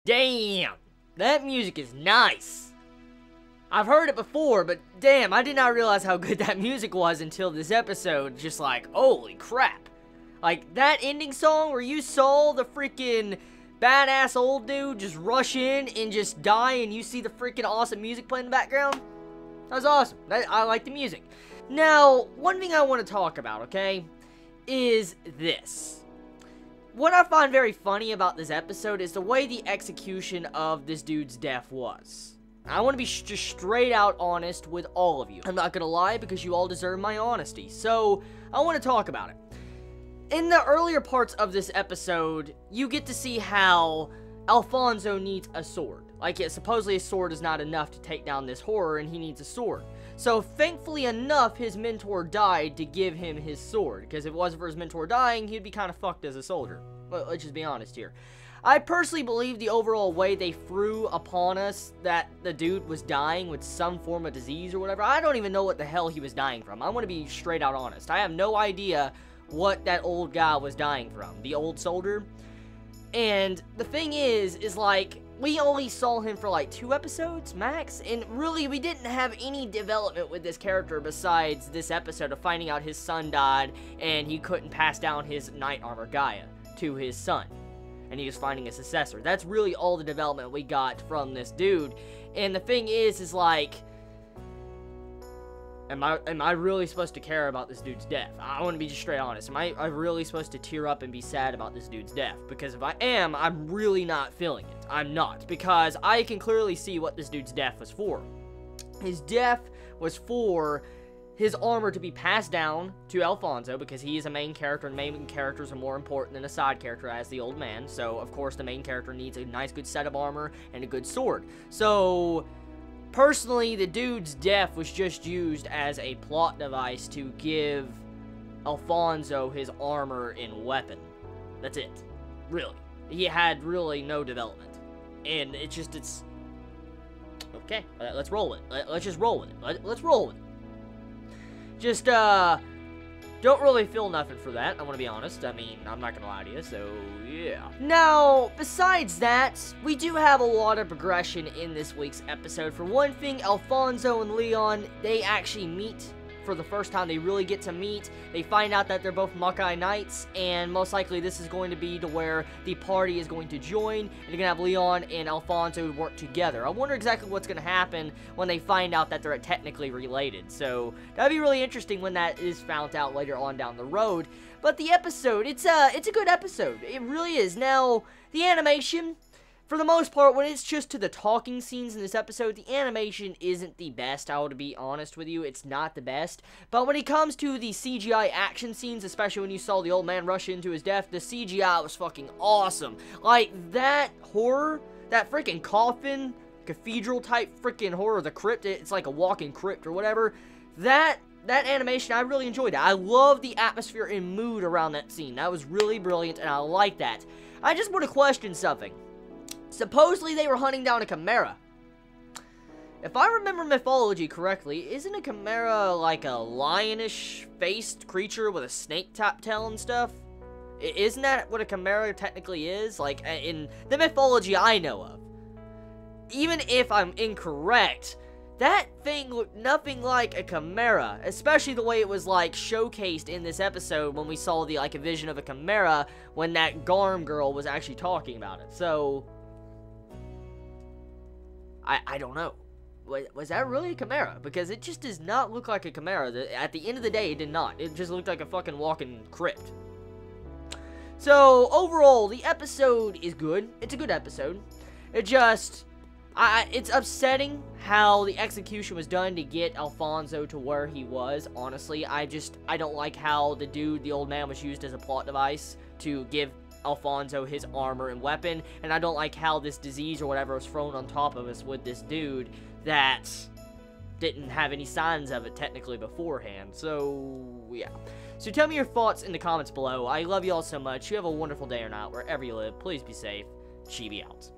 Damn, that music is nice. I've heard it before, but damn, I did not realize how good that music was until this episode. Just like, holy crap. Like, that ending song where you saw the freaking badass old dude just rush in and just die, and you see the freaking awesome music playing in the background. That was awesome. I like the music. Now, one thing I want to talk about, okay, is this. What I find very funny about this episode is the way the execution of this dude's death was. I want to be just straight out honest with all of you. I'm not going to lie because you all deserve my honesty. So, I want to talk about it. In the earlier parts of this episode, you get to see how Alfonso needs a sword. Like, supposedly a sword is not enough to take down this horror, and he needs a sword. So, thankfully enough, his mentor died to give him his sword. Because if it wasn't for his mentor dying, he'd be kind of fucked as a soldier. Let's just be honest here. I personally believe the overall way they threw upon us that the dude was dying with some form of disease or whatever. I don't even know what the hell he was dying from. I want to be straight out honest. I have no idea what that old guy was dying from. The old soldier. And the thing is like, we only saw him for like 2 episodes max, and really we didn't have any development with this character besides this episode of finding out his son died and he couldn't pass down his knight armor Gaia to his son, and he was finding a successor. That's really all the development we got from this dude. And the thing is like, am I really supposed to care about this dude's death? I want to be just straight honest. Am I really supposed to tear up and be sad about this dude's death? Because if I am, I'm really not feeling it. I'm not. Because I can clearly see what this dude's death was for. His death was for his armor to be passed down to Alfonso, because he is a main character, and main characters are more important than a side character as the old man. So, of course, the main character needs a nice, good set of armor and a good sword. So, personally, the dude's death was just used as a plot device to give Alfonso his armor and weapon. That's it. Really. He had really no development. And it's... Okay, let's roll with it. Let's just roll with it. Let's roll with it. Just, don't really feel nothing for that, I want to be honest. I mean, I'm not gonna lie to you, so, yeah. Now, besides that, we do have a lot of progression in this week's episode. For one thing, Alfonso and Leon, they actually meet for the first time. They really get to meet. They find out that they're both Makai Knights, and most likely this is going to be to where the party is going to join, and you're gonna have Leon and Alfonso work together. I wonder exactly what's gonna happen when they find out that they're technically related. So that'd be really interesting when that is found out later on down the road. But the episode, it's a good episode. It really is. Now, the animation, for the most part, when it's just to the talking scenes in this episode, the animation isn't the best, I would be honest with you. It's not the best. But when it comes to the CGI action scenes, especially when you saw the old man rush into his death, the CGI was fucking awesome. Like, that horror, that freaking coffin, cathedral-type freaking horror, the crypt, it's like a walking crypt or whatever, that animation, I really enjoyed that. I love the atmosphere and mood around that scene. That was really brilliant, and I like that. I just want to question something. Supposedly they were hunting down a chimera. If I remember mythology correctly, isn't a chimera like a lionish-faced creature with a snake-top tail and stuff? Isn't that what a chimera technically is? Like, in the mythology I know of. Even if I'm incorrect, that thing looked nothing like a chimera, especially the way it was, like, showcased in this episode when we saw the, like, a vision of a chimera when that Garm girl was actually talking about it. So, I don't know. Was that really a chimera? Because it just does not look like a chimera. At the end of the day, it did not. It just looked like a fucking walking crypt. So, overall, the episode is good. It's a good episode. It just... it's upsetting how the execution was done to get Alfonso to where he was, honestly. I don't like how the old man was used as a plot device to give Alfonso his armor and weapon, and I don't like how this disease or whatever was thrown on top of us with this dude that didn't have any signs of it technically beforehand. So, yeah. So tell me your thoughts in the comments below. I love you all so much. You have a wonderful day or night wherever you live. Please be safe. Chibi out.